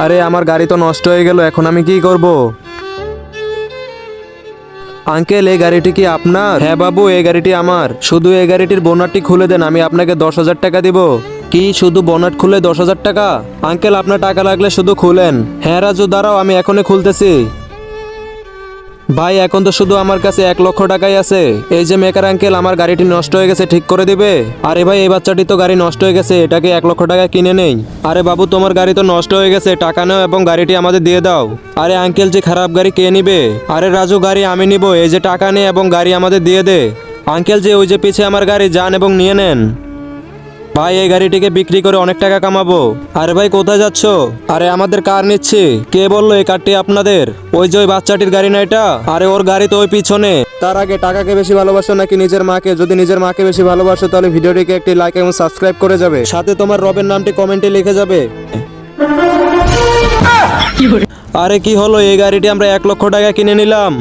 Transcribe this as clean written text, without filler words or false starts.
আরে আমার গাড়ি তো নষ্ট হয়ে গেল, এখন আমি কি করব? আঙ্কেল, এই গাড়িটি কি আপনার? হ্যাঁ বাবু, এই গাড়িটি আমার। শুধু এই গাড়িটির বোনাটটি খুলে দেন, আমি আপনাকে 10,000 টাকা দিব। কি, শুধু বোনাট খুলে 10,000 টাকা? আঙ্কেল, আপনার টাকা লাগলে শুধু খুলেন। হ্যাঁ রাজু, দাঁড়াও, আমি এখনই খুলতেছি। ভাই, এখন তো শুধু আমার কাছে 1,00,000 টাকাই আছে। এই যে মেকার আঙ্কেল, আমার গাড়িটি নষ্ট হয়ে গেছে, ঠিক করে দিবে? আরে ভাই, এই বাচ্চাটি তো গাড়ি নষ্ট হয়ে গেছে, এটাকে 1,00,000 টাকা কিনে নেই। আরে বাবু, তোমার গাড়ি তো নষ্ট হয়ে গেছে, টাকা নাও এবং গাড়িটি আমাদের দিয়ে দাও। আরে আঙ্কেল, যে খারাপ গাড়ি কে নিবে? আরে রাজু, গাড়ি আমি নিব, এই যে টাকা নে এবং গাড়ি আমাদের দিয়ে দে। আঙ্কেল, যে ওই যে পিছে আমার গাড়ি, যান এবং নিয়ে নেন। ভাই, এই গাড়িটিকে বিক্রি করে অনেক টাকা কামাবো। আরে ভাই, কোথায় যাচ্ছ? আরে আমাদের কার নিচ্ছি। কে বললো এই কারটি আপনাদের? ওই যে ওই বাচ্চাটির গাড়ি না এটা? আরে ওর গাড়ি তো ওই পিছনে। তার আগে টাকাকে বেশি ভালোবাসো নাকি নিজের মাকে? যদি নিজের মাকে বেশি ভালোবাসো তাহলে ভিডিওটিকে একটি লাইক এবং সাবস্ক্রাইব করে যাবে, সাথে তোমার রবের নামটি কমেন্টে লিখে যাবে। আরে কি হলো, এই গাড়িটি আমরা 1,00,000 টাকা কিনে নিলাম।